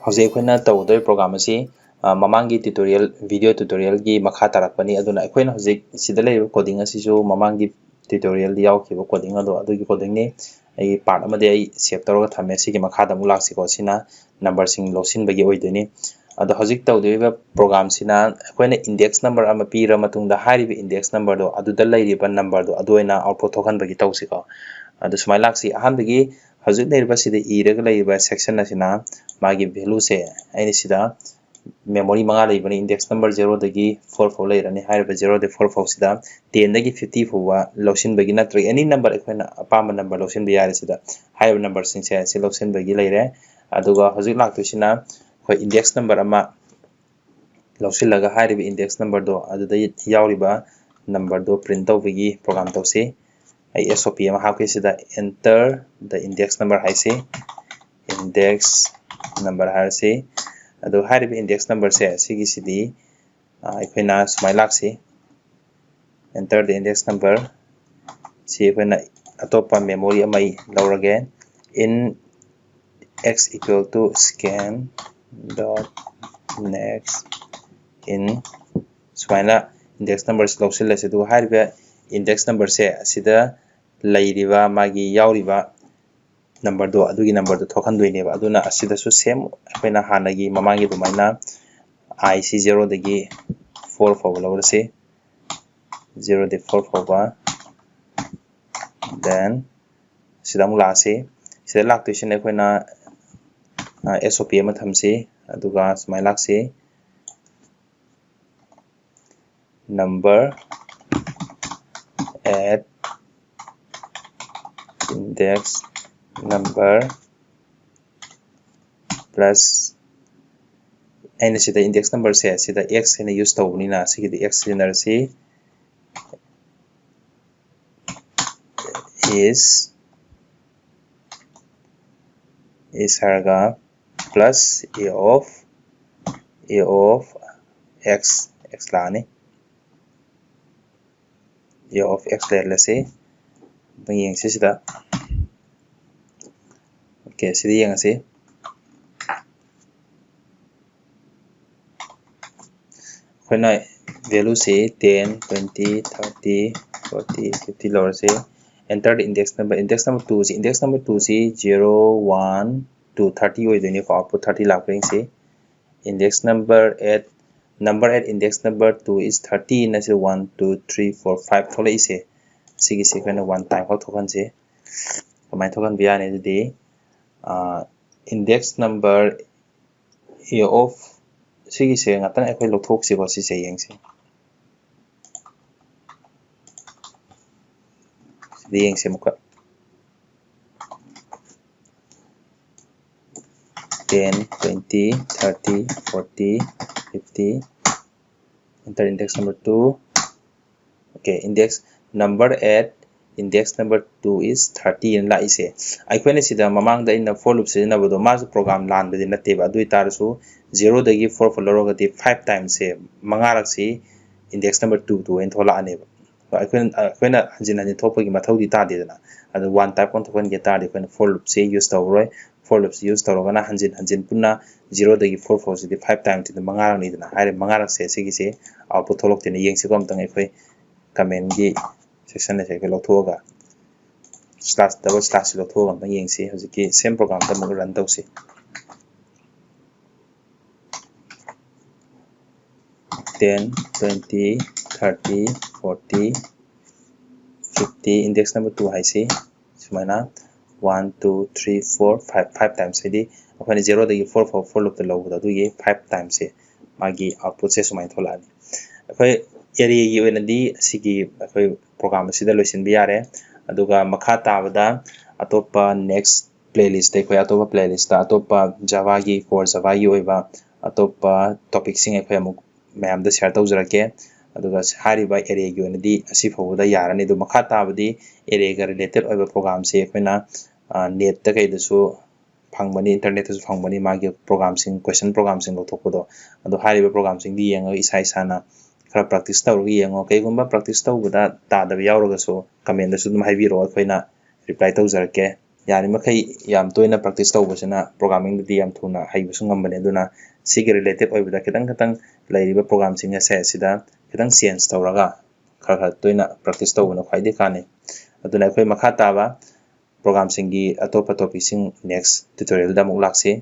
Hojik akhona tawdoi program asi mamangi tutorial video tutorial gi makha tarakpani aduna akhona hojik sida lei coding asi jo mamangi tutorial yaw khiba coding ado adugi coding ni ai part amade ai save tawra thame sigi makha da mulak siko sina number sing losin bagi oidoni ado hojik tawdoi program sina akhona index number ama pira matungda haribi index number do aduda leiriba number do adoina output thokan bagi tawsiko adu sumai laksi ahanbagi hojik leiriba sida iraga leiriba section asina magi value se aini sida memory manga leibani index number 0 dagi 4 fo leirani hariba 0 de 4 fo sida 10 dagi 50 fo wa losin bagi natra any number akhona apama number losin bi yare sida hariba number sing se losin bagi leire aduga hojik laktu sina khoi index number ama losin laga hariba index number do aduda yawriba number do print tawbagi program tawsi ai SOP ama hapke sida enter the index number haise index number haise ado haribi index number se sigi sidi akhona sumai laksi enter the index number si akhona atopa memory amai lawrage in x equal to scan dot next in sumaina index number lawsil se do haribi index number se sida leiriba magi yawriba number do adugi number do thokan doine ba aduna asida su same akhona hanagi mamangi dumaina I c 0 dagi 4 fo lawra se 0 de 4 fo ba then sida mula se sida laktu sine akhona SOP ma thamse aduga sumai laksi number at index number plus aina sida index number se sida x ina use tawbunina sigi x generasi is harga plus a of x lani a of x le se banging sida okay sidi yang ase khona value se 10 20 30 40 50 lower se enter the index number 2 se index number 2 se 0 1 to 30 oi deni ko output 30 lakring se index number at index number 2 is 30 na se 1 2 3 4 5 thole se sigi se khona one time ko thokan se kamai thokan biya ne de index number a of sigi se ngatan akhoi lothok si ko si se yeng se yeng se muka 10 20 30 40 50 enter index number 2 okay index number at index number 2 is 30 in la ise akhone sida mamang da in for loop sina bodo mas program lan bedi natte ba dui tarsu 0 dagi 4 follow gati 5 times se mangarak si index number 2 to en thola ane ba akhona hanjin thopagi mathodi ta de na adu one type kon thokon ge ta de akhona for loop se use tawroi for loops use tawrogana hanjin punna 0 dagi 4 4 si 5 times ti mangarak ni dana haire mangarak se sigi se output tholok tene yeng se kom tang akhoi comment gi section ne se ke lothoga slash double slash lothoga ma yeng se hojiki same program ta mo run tawsi 10 20 30 40 50 index number 2 hai se sumaina 1 2 3 4 5 times se akhoni 0 dagi 4 4 for loop ta logo du ye 5 times se magi output se sumai thola ni akhoi area gi wena di sigi akhoi program sida loisin bi yare aduga makha tabada atopa next playlist te khoi atopa playlist ta atopa java gi for java gi oiba atopa topic sing akhoi amuk mayam da share tawjarake aduga hariba area gi wena di asi foda yarani du makha tabadi area ga related oiba program se akhona net ta kai da su phangmani internet ta su phangmani magi program sing question program sing lo thokpodo adu hariba program sing di yang isa isana khara practice tawri yango kaigumba practice tawbuda ta da yawroga so comment da su dum haibiro akoina reply tawjarake ꯌꯥꯔꯤꯃꯈꯩ ꯌꯥꯝ ꯇꯣꯏꯅ practice ꯇꯧꯕꯁꯤꯅ ꯄ꯭ꯔꯣꯒ꯭ꯔꯥꯃꯤꯡꯗꯗꯤ ꯌꯥꯝ ꯊꯨꯅ ꯍꯩꯕꯁꯨ ꯉꯝꯕꯅꯤ ꯑꯗꯨꯅ ꯁꯤꯒꯤ related ꯑꯣꯏꯕꯗ ꯈꯤꯇꯪ ꯂꯩꯔꯤꯕ ꯄ꯭ꯔꯣꯒ꯭ꯔꯥꯝꯁꯤꯡ ꯑꯁꯦ ꯁꯤꯗ ꯈꯤꯇꯪ ꯆꯦꯟꯖ ꯇꯧꯔꯒ ꯈꯔ ꯇꯣꯏꯅ ꯄ꯭ꯔꯦꯛꯇꯤꯁ ꯇꯧꯕꯅ ꯈ꯭ꯋꯥꯏꯗꯒꯤ ꯀꯥꯟꯅꯩ ꯑꯗꯨꯅ ꯑꯩꯈꯣꯏ ꯃꯈꯥ ꯇꯥꯕ ꯄ꯭ꯔꯣꯒ꯭ꯔꯥꯝꯁꯤꯡꯒꯤ ꯑꯇꯣꯞꯄ ꯇꯣꯄꯤꯛꯁꯤꯡ ꯅꯦꯛꯁ ꯇ꯭ꯌꯨꯇꯣꯔꯤꯌꯦꯜꯗ ꯑꯃꯨꯛ ꯂꯥꯛꯁꯤ